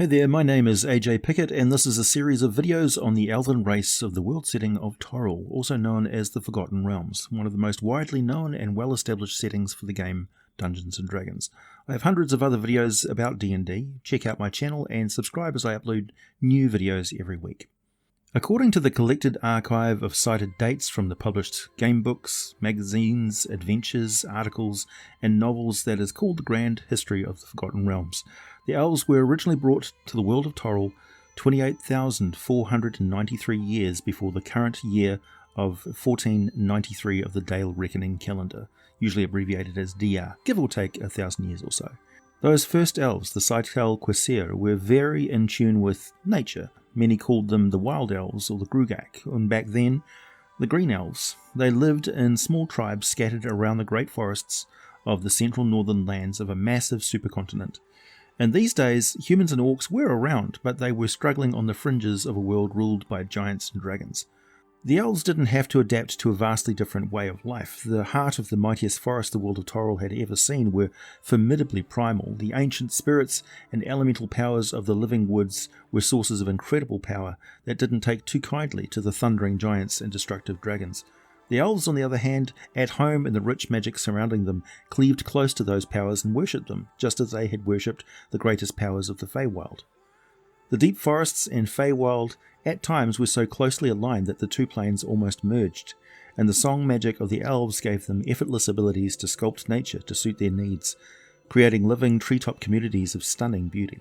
Hey there, my name is AJ Pickett, and this is a series of videos on the Elven race of the world setting of Toril, also known as the Forgotten Realms, one of the most widely known and well-established settings for the game Dungeons & Dragons. I have hundreds of other videos about D&D. Check out my channel and subscribe as I upload new videos every week. According to the collected archive of cited dates from the published gamebooks, magazines, adventures, articles, and novels that is called the Grand History of the Forgotten Realms, the Elves were originally brought to the world of Toril 28,493 years before the current year of 1493 of the Dale Reckoning calendar, usually abbreviated as DR, give or take 1,000 years or so. Those first elves, the sy-tel-quessir, were very in tune with nature. Many called them the wild elves or the grugach, and back then, the green elves. They lived in small tribes scattered around the great forests of the central northern lands of a massive supercontinent. In these days, humans and orcs were around, but they were struggling on the fringes of a world ruled by giants and dragons. The elves didn't have to adapt to a vastly different way of life. The heart of the mightiest forest the world of Toril had ever seen were formidably primal. The ancient spirits and elemental powers of the living woods were sources of incredible power that didn't take too kindly to the thundering giants and destructive dragons. The elves, on the other hand, at home in the rich magic surrounding them, cleaved close to those powers and worshipped them, just as they had worshipped the greatest powers of the Feywild. The deep forests and Feywild at times were so closely aligned that the two planes almost merged, and the song magic of the elves gave them effortless abilities to sculpt nature to suit their needs, creating living treetop communities of stunning beauty.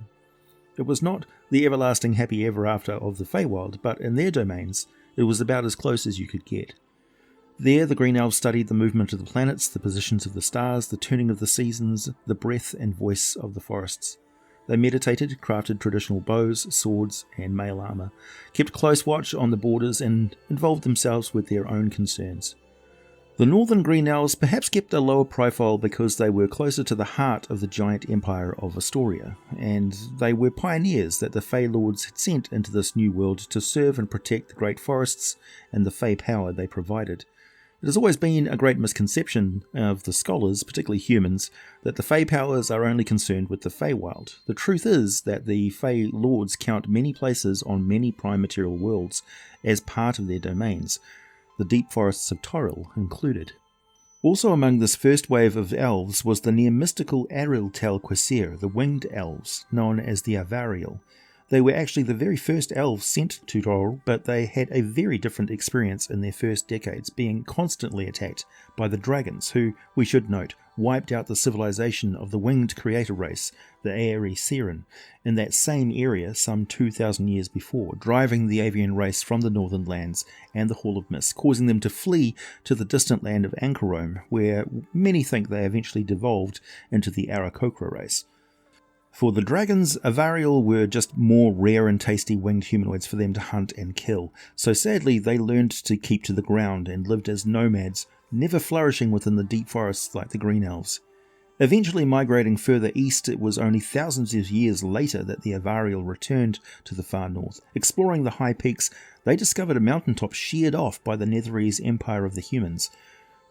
It was not the everlasting happy ever after of the Feywild, but in their domains it was about as close as you could get. There the green elves studied the movement of the planets, the positions of the stars, the turning of the seasons, the breath and voice of the forests. They meditated, crafted traditional bows, swords, and mail armor, kept close watch on the borders, and involved themselves with their own concerns. The northern green elves perhaps kept a lower profile because they were closer to the heart of the giant empire of Astoria, and they were pioneers that the Fey Lords had sent into this new world to serve and protect the great forests and the Fey power they provided. It has always been a great misconception of the scholars, particularly humans, that the Fey powers are only concerned with the Feywild. The truth is that the Fey Lords count many places on many prime material worlds as part of their domains, the deep forests of Toril included. Also among this first wave of elves was the near-mystical aril-tel-quessir, the winged elves, known as the Avariel. They were actually the very first elves sent to Toril, but they had a very different experience in their first decades, being constantly attacked by the dragons, who, we should note, wiped out the civilization of the winged creator race, the ar-tel-quesser, in that same area some 2,000 years before, driving the avian race from the northern lands and the Hall of Mist, causing them to flee to the distant land of Ankarom, where many think they eventually devolved into the ar-tel-quesser race. For the dragons, Avariel were just more rare and tasty winged humanoids for them to hunt and kill, so sadly they learned to keep to the ground and lived as nomads, never flourishing within the deep forests like the green elves. Eventually migrating further east, it was only thousands of years later that the Avariel returned to the far north. Exploring the high peaks, they discovered a mountaintop sheared off by the Netherese empire of the humans.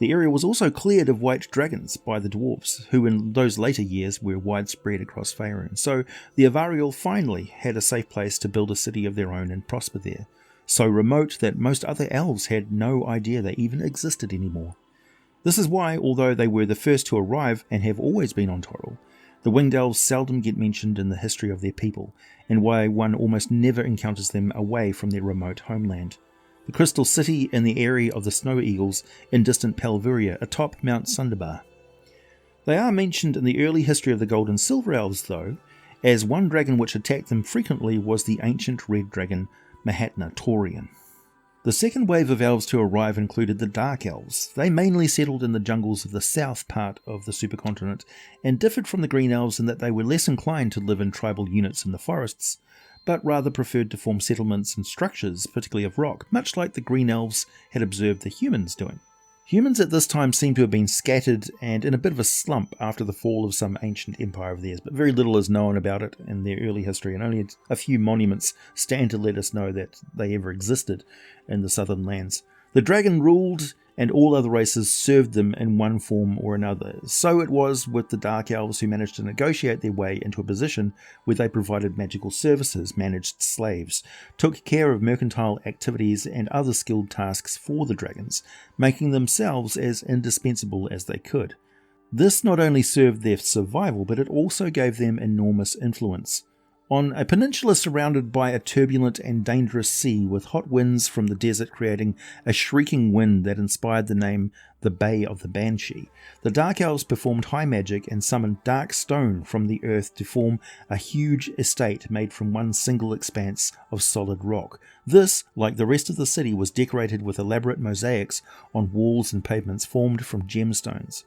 The area was also cleared of white dragons by the dwarves, who in those later years were widespread across faerun. So the Avariel finally had a safe place to build a city of their own and prosper there, so remote that most other elves had no idea they even existed anymore. This is why, although they were the first to arrive and have always been on Toril, the winged elves seldom get mentioned in the history of their people, and why one almost never encounters them away from their remote homeland. The Crystal City in the area of the Snow Eagles in distant Palvuria atop Mount Sunderbar. They are mentioned in the early history of the Gold and Silver Elves though, as one dragon which attacked them frequently was the ancient red dragon mahatnartorian. The second wave of elves to arrive included the Dark Elves. They mainly settled in the jungles of the south part of the supercontinent and differed from the Green Elves in that they were less inclined to live in tribal units in the forests, but rather preferred to form settlements and structures, particularly of rock, much like the Green Elves had observed the humans doing. Humans at this time seem to have been scattered and in a bit of a slump after the fall of some ancient empire of theirs, but very little is known about it in their early history, and only a few monuments stand to let us know that they ever existed in the southern lands. The dragon ruled and all other races served them in one form or another. So it was with the Dark Elves, who managed to negotiate their way into a position where they provided magical services, managed slaves, took care of mercantile activities and other skilled tasks for the dragons, making themselves as indispensable as they could. This not only served their survival, but it also gave them enormous influence. On a peninsula surrounded by a turbulent and dangerous sea with hot winds from the desert creating a shrieking wind that inspired the name the Bay of the Banshee, the Dark Elves performed high magic and summoned dark stone from the earth to form a huge estate made from one single expanse of solid rock. This, like the rest of the city, was decorated with elaborate mosaics on walls and pavements formed from gemstones.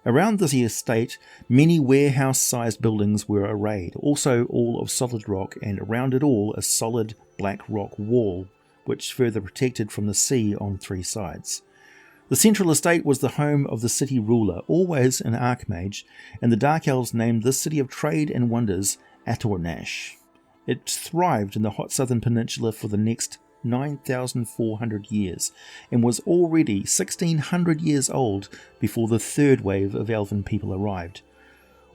Around the estate, many warehouse-sized buildings were arrayed, also all of solid rock, and around it all a solid black rock wall, which further protected from the sea on 3 sides. The central estate was the home of the city ruler, always an archmage, and the Dark Elves named this city of trade and wonders atorrnash. It thrived in the hot southern peninsula for the next 9,400 years, and was already 1,600 years old before the third wave of elven people arrived.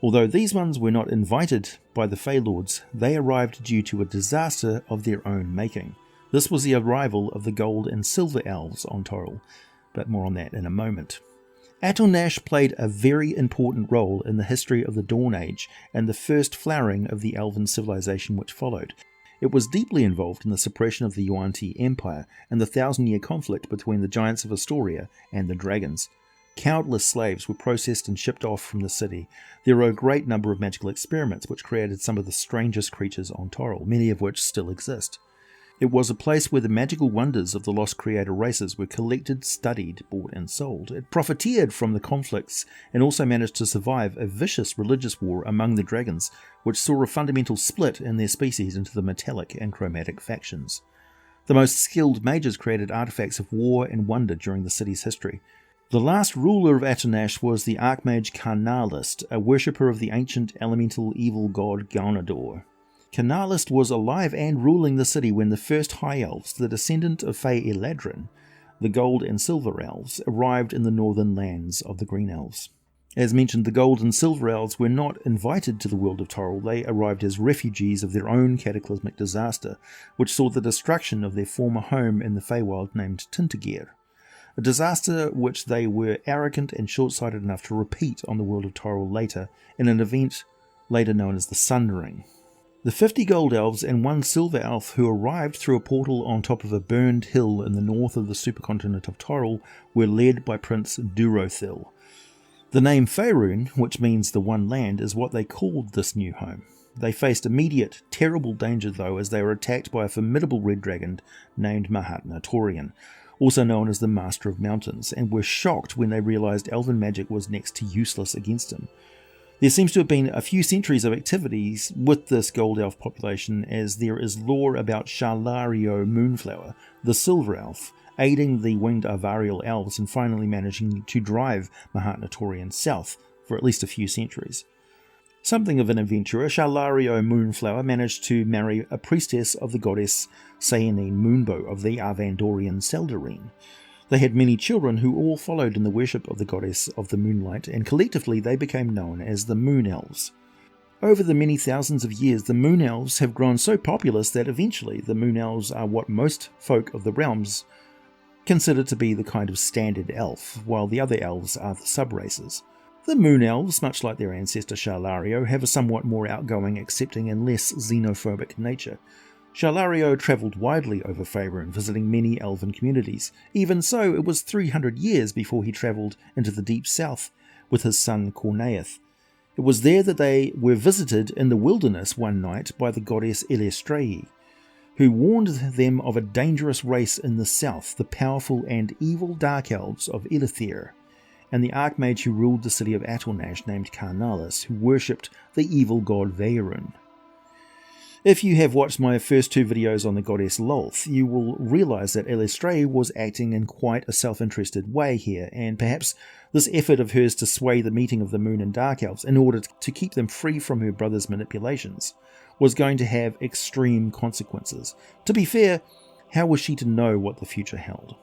Although these ones were not invited by the Fey Lords, they arrived due to a disaster of their own making. This was the arrival of the Gold and Silver Elves on Toril, but more on that in a moment. atorrnash played a very important role in the history of the Dawn Age and the first flowering of the elven civilization which followed. It was deeply involved in the suppression of the Yuan-ti Empire and the 1,000-year conflict between the giants of Astoria and the dragons. Countless slaves were processed and shipped off from the city. There were a great number of magical experiments which created some of the strangest creatures on Toril, many of which still exist. It was a place where the magical wonders of the lost creator races were collected, studied, bought and sold. It profiteered from the conflicts and also managed to survive a vicious religious war among the dragons, which saw a fundamental split in their species into the metallic and chromatic factions. The most skilled mages created artifacts of war and wonder during the city's history. The last ruler of atorrnash was the archmage Carnalist, a worshipper of the ancient elemental evil god Gaunador. Carnalist was alive and ruling the city when the first High Elves, the descendant of Eberron, the Gold and Silver Elves, arrived in the northern lands of the Green Elves. As mentioned, the Gold and Silver Elves were not invited to the world of Toril. They arrived as refugees of their own cataclysmic disaster, which saw the destruction of their former home in the Feywild named Tintigir, a disaster which they were arrogant and short-sighted enough to repeat on the world of Toril later, in an event later known as the Sundering. The 50 Gold Elves and 1 Silver Elf who arrived through a portal on top of a burned hill in the north of the supercontinent of Toril were led by Prince Durothil. The name faerun, which means the One Land, is what they called this new home. They faced immediate, terrible danger though, as they were attacked by a formidable red dragon named Mahatnartorian, also known as the Master of Mountains, and were shocked when they realised elven magic was next to useless against him. There seems to have been a few centuries of activities with this Gold Elf population, as there is lore about Shalario Moonflower, the Silver Elf, aiding the winged Avariel Elves and finally managing to drive Mahatnartorian south for at least a few centuries. Something of an adventurer, Shalario Moonflower managed to marry a priestess of the goddess Sayanine Moonbow of the Arvandorian Sundering. They had many children who all followed in the worship of the goddess of the moonlight, and collectively they became known as the Moon Elves. Over the many thousands of years, the Moon Elves have grown so populous that eventually the Moon Elves are what most folk of the realms consider to be the kind of standard elf, while the other elves are the sub-races. The Moon Elves, much like their ancestor Shalario, have a somewhat more outgoing, accepting and less xenophobic nature. Shalario travelled widely over Faerun, visiting many elven communities. Even so, it was 300 years before he travelled into the deep south with his son Corneath. It was there that they were visited in the wilderness one night by the goddess Elystrae, who warned them of a dangerous race in the south, the powerful and evil Dark Elves of ilythiir, and the archmage who ruled the city of atorrnash named Carnalis, who worshipped the evil god Faerun. If you have watched my first 2 videos on the goddess Lolth, you will realise that Elystrae was acting in quite a self-interested way here, and perhaps this effort of hers to sway the meeting of the Moon and Dark Elves in order to keep them free from her brother's manipulations was going to have extreme consequences. To be fair, how was she to know what the future held?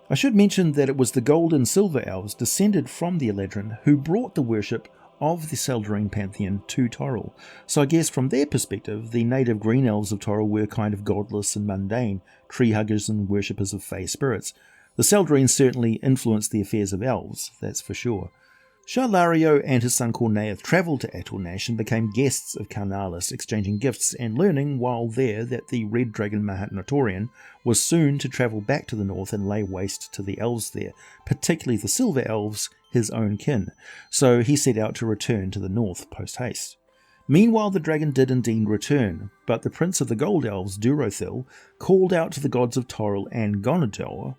I should mention that it was the Gold and Silver Elves descended from the Eladrin who brought the worship of the Sundering pantheon to Toril. So I guess from their perspective, the native green elves of Toril were kind of godless and mundane, tree huggers and worshippers of fey spirits. The Sundering certainly influenced the affairs of elves, that's for sure. Shalario and his son Corneath travelled to atorrnash and became guests of Carnalis, exchanging gifts and learning while there that the red dragon mahatnartorian was soon to travel back to the north and lay waste to the elves there, particularly the silver elves, his own kin, so he set out to return to the north post-haste. Meanwhile, the dragon did indeed return, but the prince of the gold elves, Durothil, called out to the gods of Toril and Gonador,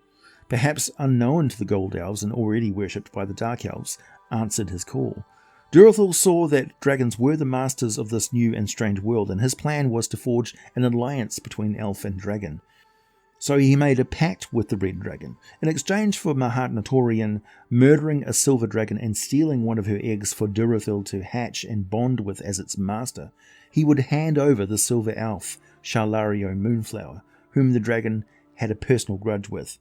perhaps unknown to the gold elves and already worshipped by the dark elves, answered his call. Durothil saw that dragons were the masters of this new and strange world, and his plan was to forge an alliance between elf and dragon. So he made a pact with the red dragon. In exchange for mahatnartorian murdering a silver dragon and stealing one of her eggs for Durothil to hatch and bond with as its master, he would hand over the silver elf, Shalario Moonflower, whom the dragon had a personal grudge with.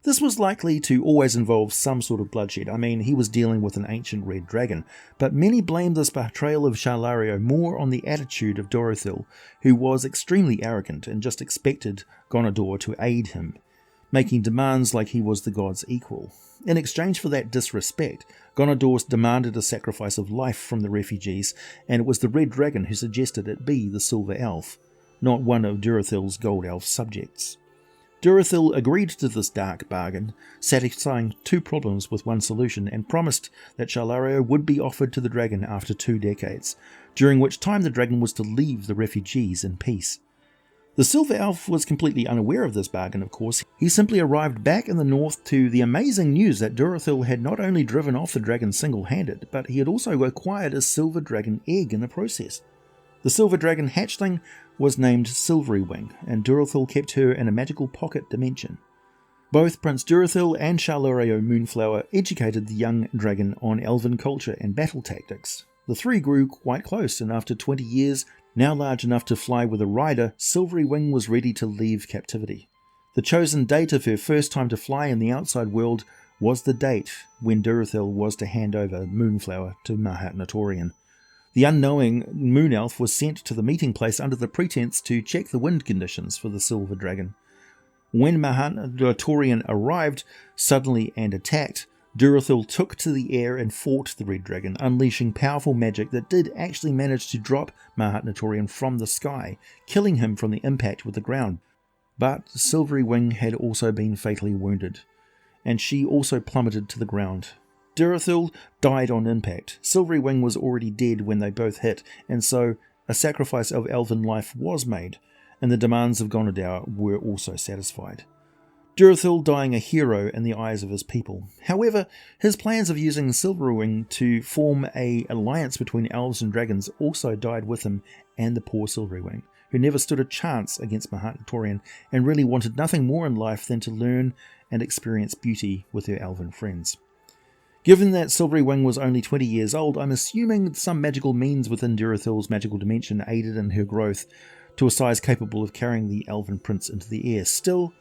This was likely to always involve some sort of bloodshed. I mean, he was dealing with an ancient red dragon, but many blamed this betrayal of Shalario more on the attitude of Durothil, who was extremely arrogant and just expected Gonador to aid him, making demands like he was the god's equal. In exchange for that disrespect, Gonador demanded a sacrifice of life from the refugees, and it was the red dragon who suggested it be the silver elf, not one of Durothil's gold elf subjects. Durothil agreed to this dark bargain, satisfying two problems with one solution, and promised that Shalario would be offered to the dragon after 2 decades, during which time the dragon was to leave the refugees in peace. The silver elf was completely unaware of this bargain, of course. He simply arrived back in the north to the amazing news that Durothil had not only driven off the dragon single-handed, but he had also acquired a silver dragon egg in the process. The silver dragon hatchling was named Silverywing, and Durothil kept her in a magical pocket dimension. Both Prince Durothil and Shalario Moonflower educated the young dragon on elven culture and battle tactics. The three grew quite close, and after 20 years, now large enough to fly with a rider, Silverywing was ready to leave captivity. The chosen date of her first time to fly in the outside world was the date when Durothil was to hand over Moonflower to mahatnartorian. The unknowing moon elf was sent to the meeting place under the pretense to check the wind conditions for the silver dragon. When mahatnartorian arrived suddenly and attacked, Durothil took to the air and fought the red dragon, unleashing powerful magic that did actually manage to drop mahatnartorian from the sky, killing him from the impact with the ground. But Silverywing had also been fatally wounded, and she also plummeted to the ground. Durothil died on impact. Silverywing was already dead when they both hit, and so a sacrifice of elven life was made, and the demands of Gonador were also satisfied. Durothil dying a hero in the eyes of his people. However, his plans of using Silverywing to form an alliance between elves and dragons also died with him and the poor Silverywing, who never stood a chance against mahatnartorian and really wanted nothing more in life than to learn and experience beauty with her elven friends. Given that Silverywing was only 20 years old, I'm assuming some magical means within Durothil's magical dimension aided in her growth to a size capable of carrying the elven prince into the air. Still,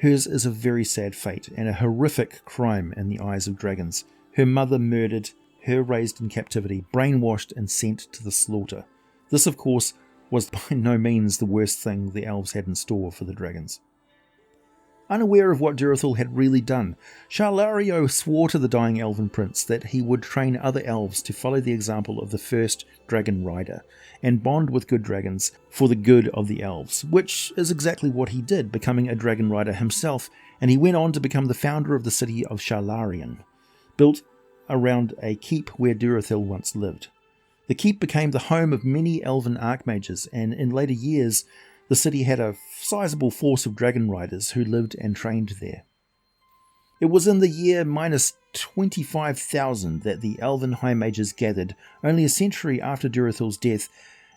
hers is a very sad fate and a horrific crime in the eyes of dragons. Her mother murdered, her raised in captivity, brainwashed and sent to the slaughter. This, of course, was by no means the worst thing the elves had in store for the dragons. Unaware of what Durothil had really done, Shalario swore to the dying elven prince that he would train other elves to follow the example of the first dragon rider and bond with good dragons for the good of the elves, which is exactly what he did, becoming a dragon rider himself, and he went on to become the founder of the city of Shalarian, built around a keep where Durothil once lived. The keep became the home of many elven archmages, and in later years the city had a sizable force of dragon riders who lived and trained there. It was in the year minus 25,000 that the elven high mages gathered, only a century after Durothil's death,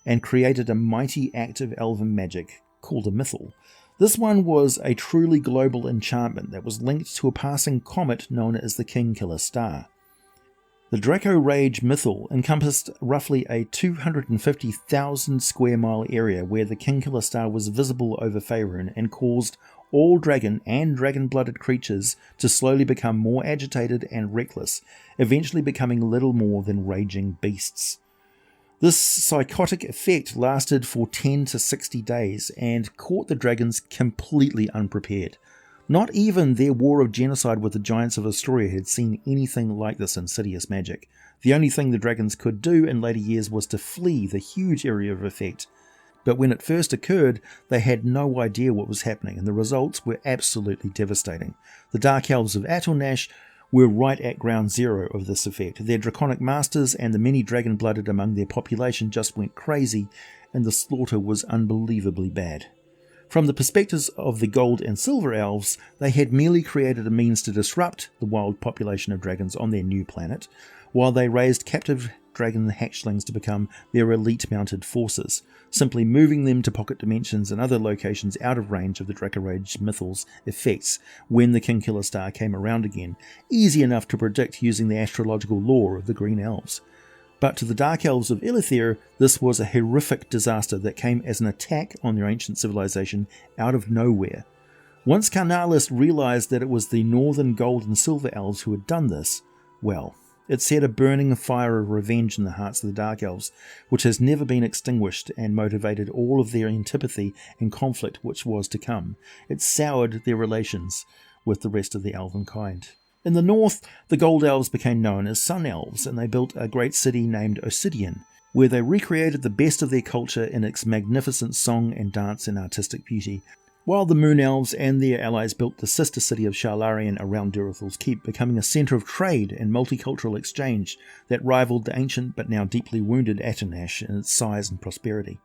and created a mighty act of elven magic called a mythal. This one was a truly global enchantment that was linked to a passing comet known as the King-Killer Star. The Draco Rage mythal encompassed roughly a 250,000 square mile area where the King-Killer Star was visible over Faerun and caused all dragon and dragon-blooded creatures to slowly become more agitated and reckless, eventually becoming little more than raging beasts. This psychotic effect lasted for 10 to 60 days and caught the dragons completely unprepared. Not even their war of genocide with the giants of Astoria had seen anything like this insidious magic. The only thing the dragons could do in later years was to flee the huge area of effect. But when it first occurred, they had no idea what was happening, and the results were absolutely devastating. The Dark Elves of atorrnash were right at ground zero of this effect. Their draconic masters and the many dragon-blooded among their population just went crazy, and the slaughter was unbelievably bad. From the perspectives of the Gold and Silver Elves, they had merely created a means to disrupt the wild population of dragons on their new planet, while they raised captive dragon hatchlings to become their elite mounted forces, simply moving them to pocket dimensions and other locations out of range of the Draco Rage mythos effects when the King Killer Star came around again, easy enough to predict using the astrological lore of the Green Elves. But to the Dark Elves of ilythiir, this was a horrific disaster that came as an attack on their ancient civilization out of nowhere. Once Carnalis realized that it was the northern Gold and Silver Elves who had done this, well, it set a burning fire of revenge in the hearts of the Dark Elves, which has never been extinguished, and motivated all of their antipathy and conflict which was to come. It soured their relations with the rest of the elven kind. In the north, the Gold Elves became known as Sun Elves, and they built a great city named Obsidian, where they recreated the best of their culture in its magnificent song and dance and artistic beauty, while the Moon Elves and their allies built the sister city of Sharlarian around Durathel's Keep, becoming a centre of trade and multicultural exchange that rivaled the ancient but now deeply wounded atorrnash in its size and prosperity.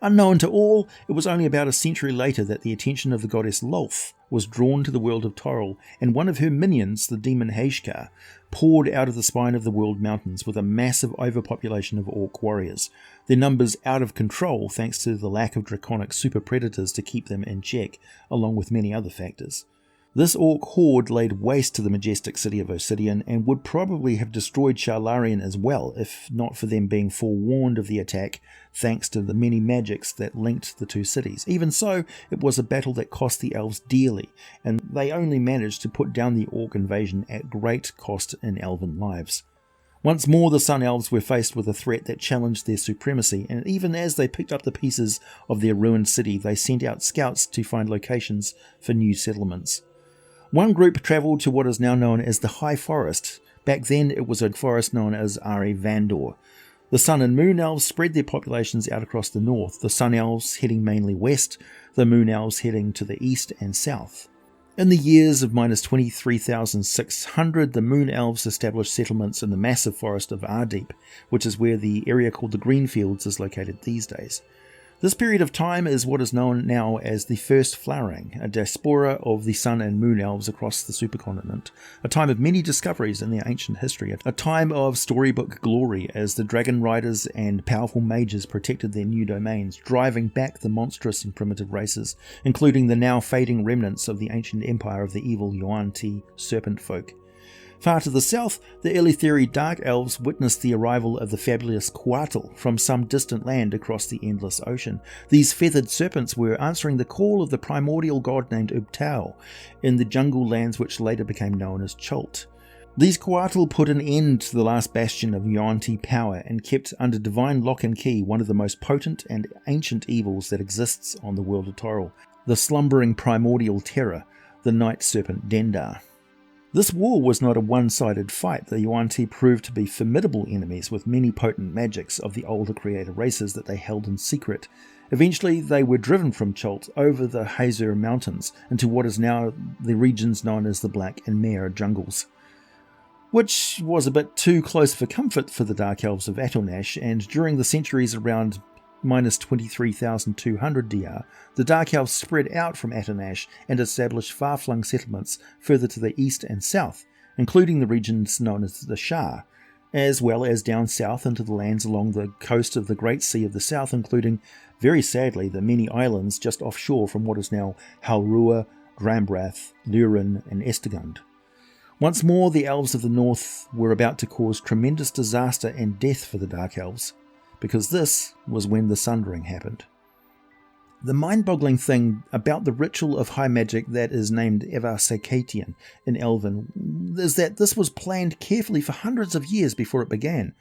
Unknown to all, it was only about a century later that the attention of the goddess Lolth was drawn to the world of Toril, and one of her minions, the demon Haishkar, poured out of the spine of the world mountains with a massive overpopulation of orc warriors, their numbers out of control thanks to the lack of draconic super predators to keep them in check, along with many other factors. This orc horde laid waste to the majestic city of Obsidian and would probably have destroyed Sharlarian as well, if not for them being forewarned of the attack thanks to the many magics that linked the two cities. Even so, it was a battle that cost the elves dearly, and they only managed to put down the orc invasion at great cost in elven lives. Once more the Sun Elves were faced with a threat that challenged their supremacy, and even as they picked up the pieces of their ruined city, they sent out scouts to find locations for new settlements. One group travelled to what is now known as the High Forest. Back then it was a forest known as Vandor. The Sun and Moon Elves spread their populations out across the north, the Sun Elves heading mainly west, the Moon Elves heading to the east and south. In the years of minus 23,600, the Moon Elves established settlements in the massive forest of Ardeep, which is where the area called the Greenfields is located these days. This period of time is what is known now as the First Flowering, a diaspora of the Sun and Moon Elves across the supercontinent, a time of many discoveries in their ancient history, a time of storybook glory as the dragon riders and powerful mages protected their new domains, driving back the monstrous and primitive races, including the now fading remnants of the ancient empire of the evil Yuan-ti serpent folk. Far to the south, the ilythiir Dark Elves witnessed the arrival of the fabulous Quattle from some distant land across the endless ocean. These feathered serpents were answering the call of the primordial god named Ubtao in the jungle lands which later became known as Chult. These Quattle put an end to the last bastion of Yuan-ti power and kept under divine lock and key one of the most potent and ancient evils that exists on the world of Toril, the slumbering primordial terror, the night serpent Dendar. This war was not a one-sided fight. The Yuan-ti proved to be formidable enemies with many potent magics of the older creator races that they held in secret. Eventually, they were driven from Chult over the Hazur Mountains into what is now the regions known as the Black and Mare jungles, which was a bit too close for comfort for the Dark Elves of atorrnash, and during the centuries around minus 23,200 DR, the Dark Elves spread out from atorrnash and established far-flung settlements further to the east and south, including the regions known as the Shah, as well as down south into the lands along the coast of the Great Sea of the South, including, very sadly, the many islands just offshore from what is now Halrua, Drambrath, Lurin, and Estegund. Once more, the Elves of the North were about to cause tremendous disaster and death for the Dark Elves, because this was when the Sundering happened. The mind-boggling thing about the ritual of high magic that is named Avar-tel-quessir in Elven is that this was planned carefully for hundreds of years before it began.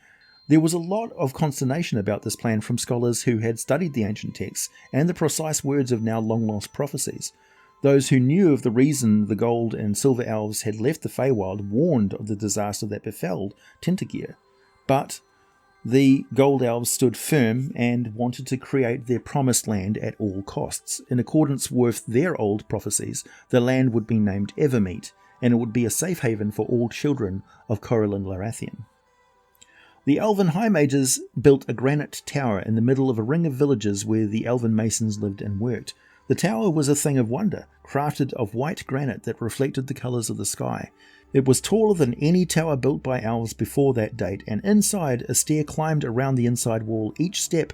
There was a lot of consternation about this plan from scholars who had studied the ancient texts and the precise words of now long-lost prophecies. Those who knew of the reason the gold and silver elves had left the Feywild warned of the disaster that befell Tintigir. But the gold elves stood firm and wanted to create their promised land at all costs. In accordance with their old prophecies, the land would be named Evermeet, and it would be a safe haven for all children of Toril and Larathian. The Elven High Mages built a granite tower in the middle of a ring of villages where the Elven masons lived and worked. The tower was a thing of wonder, crafted of white granite that reflected the colours of the sky. It was taller than any tower built by elves before that date, and inside a stair climbed around the inside wall, each step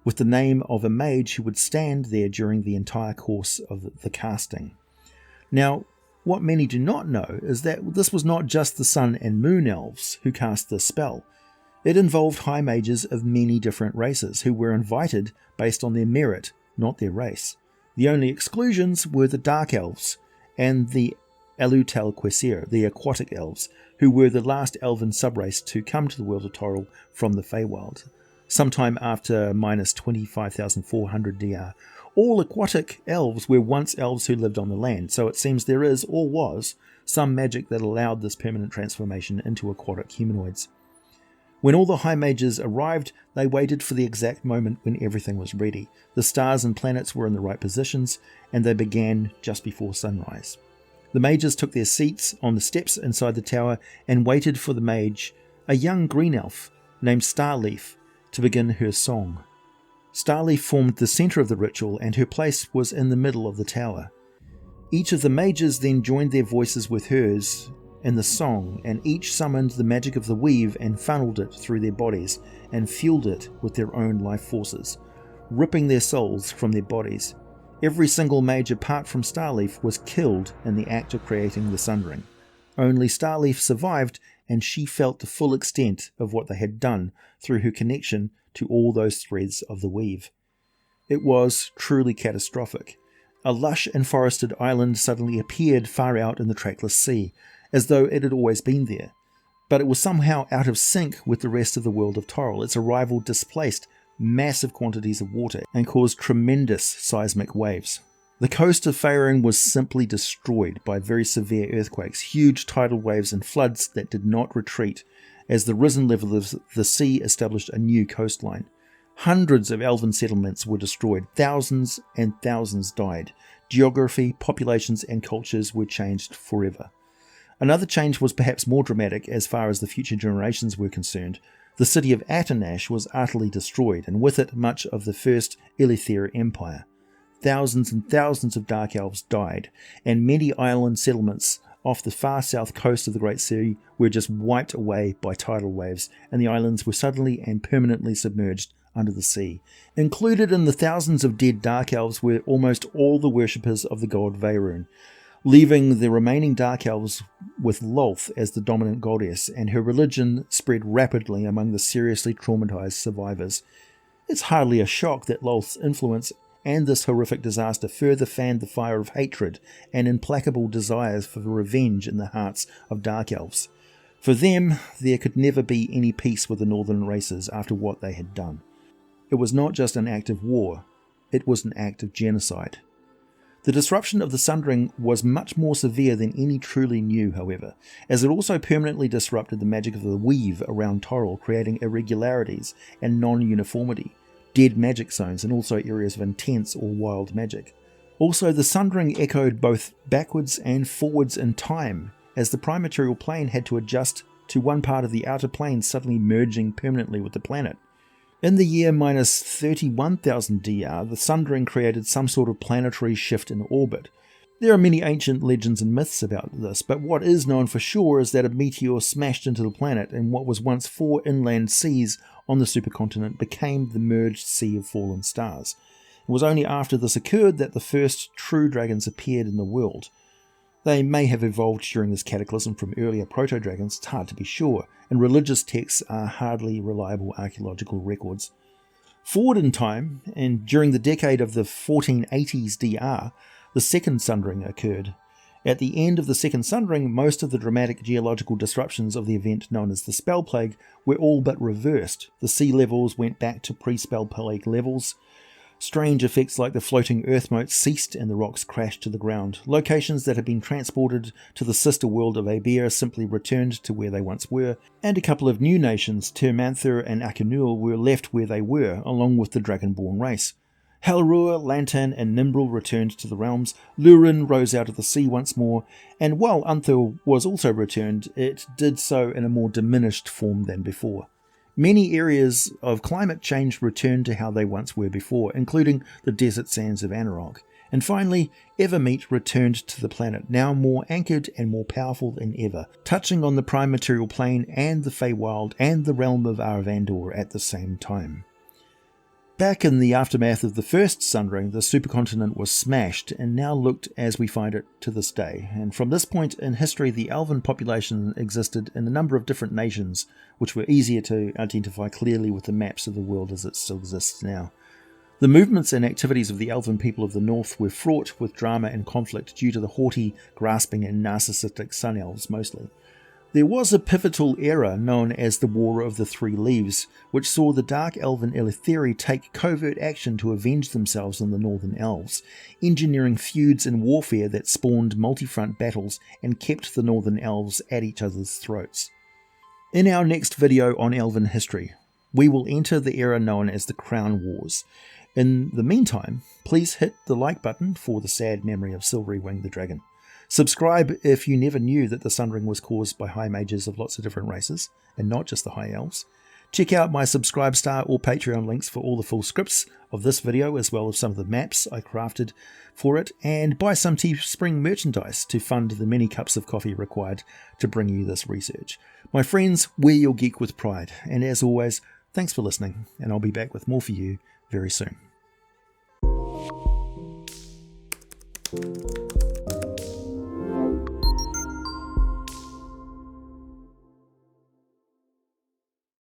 with the name of a mage who would stand there during the entire course of the casting. Now, what many do not know is that this was not just the sun and moon elves who cast this spell. It involved high mages of many different races who were invited based on their merit, not their race. The only exclusions were the dark elves and the aril-tel-quessir, the aquatic elves, who were the last elven subrace to come to the world of Toril from the Feywild, sometime after minus 25,400 DR. All aquatic elves were once elves who lived on the land, so it seems there is, or was, some magic that allowed this permanent transformation into aquatic humanoids. When all the high mages arrived, they waited for the exact moment when everything was ready. The stars and planets were in the right positions, and they began just before sunrise. The mages took their seats on the steps inside the tower and waited for the mage, a young green elf named Starleaf, to begin her song. Starleaf formed the centre of the ritual, and her place was in the middle of the tower. Each of the mages then joined their voices with hers in the song, and each summoned the magic of the weave and funneled it through their bodies and fueled it with their own life forces, ripping their souls from their bodies. Every single mage apart from Starleaf was killed in the act of creating the Sundering. Only Starleaf survived, and she felt the full extent of what they had done through her connection to all those threads of the weave. It was truly catastrophic. A lush and forested island suddenly appeared far out in the trackless sea, as though it had always been there. But it was somehow out of sync with the rest of the world of Toril. Its arrival displaced massive quantities of water and caused tremendous seismic waves. The coast of Faerun was simply destroyed by very severe earthquakes, huge tidal waves and floods that did not retreat as the risen level of the sea established a new coastline. Hundreds of elven settlements were destroyed, thousands and thousands died. Geography, populations and cultures were changed forever. Another change was perhaps more dramatic as far as the future generations were concerned. The city of atorrnash was utterly destroyed, and with it much of the first ilythiir empire. Thousands and thousands of dark elves died, and many island settlements off the far south coast of the Great Sea were just wiped away by tidal waves, and the islands were suddenly and permanently submerged under the sea. Included in the thousands of dead dark elves were almost all the worshippers of the god Faerun, leaving the remaining dark elves with Lolth as the dominant goddess, and her religion spread rapidly among the seriously traumatized survivors. It's hardly a shock that Lolth's influence and this horrific disaster further fanned the fire of hatred and implacable desires for revenge in the hearts of dark elves. For them, there could never be any peace with the northern races after what they had done. It was not just an act of war, it was an act of genocide. The disruption of the Sundering was much more severe than any truly knew, however, as it also permanently disrupted the magic of the weave around Toril, creating irregularities and non-uniformity, dead magic zones, and also areas of intense or wild magic. Also, the Sundering echoed both backwards and forwards in time, as the prime material plane had to adjust to one part of the outer plane suddenly merging permanently with the planet. In the year minus 31,000 DR, the Sundering created some sort of planetary shift in orbit. There are many ancient legends and myths about this, but what is known for sure is that a meteor smashed into the planet, and what was once 4 inland seas on the supercontinent became the merged sea of fallen stars. It was only after this occurred that the first true dragons appeared in the world. They may have evolved during this cataclysm from earlier proto-dragons, it's hard to be sure, and religious texts are hardly reliable archaeological records. Forward in time, and during the decade of the 1480s DR, the Second Sundering occurred. At the end of the Second Sundering, most of the dramatic geological disruptions of the event known as the Spell Plague were all but reversed. The sea levels went back to pre-Spell Plague levels. Strange effects like the floating earth motes ceased and the rocks crashed to the ground. Locations that had been transported to the sister world of Abeir simply returned to where they once were, and a couple of new nations, Termanther and Akinul, were left where they were, along with the Dragonborn race. Halrur, Lantan and Nimbril returned to the realms, Lurin rose out of the sea once more, and while Unthur was also returned, it did so in a more diminished form than before. Many areas of climate change returned to how they once were before, including the desert sands of Anarok. And finally, Evermeet returned to the planet, now more anchored and more powerful than ever, touching on the prime material plane and the Feywild and the realm of Arvandor at the same time. Back in the aftermath of the first Sundering, the supercontinent was smashed and now looked as we find it to this day. And from this point in history, the Elven population existed in a number of different nations, which were easier to identify clearly with the maps of the world as it still exists now. The movements and activities of the Elven people of the north were fraught with drama and conflict due to the haughty, grasping and narcissistic Sun Elves mostly. There was a pivotal era known as the War of the Three Leaves, which saw the Dark Elven ilythiir take covert action to avenge themselves on the Northern Elves, engineering feuds and warfare that spawned multi-front battles and kept the Northern Elves at each other's throats. In our next video on Elven history, we will enter the era known as the Crown Wars. In the meantime, please hit the like button for the sad memory of Silverywing the Dragon. Subscribe if you never knew that the Sundering was caused by high mages of lots of different races, and not just the High Elves. Check out my Subscribestar or Patreon links for all the full scripts of this video, as well as some of the maps I crafted for it, and buy some Teespring merchandise to fund the many cups of coffee required to bring you this research. My friends, wear your geek with pride, and as always, thanks for listening, and I'll be back with more for you very soon.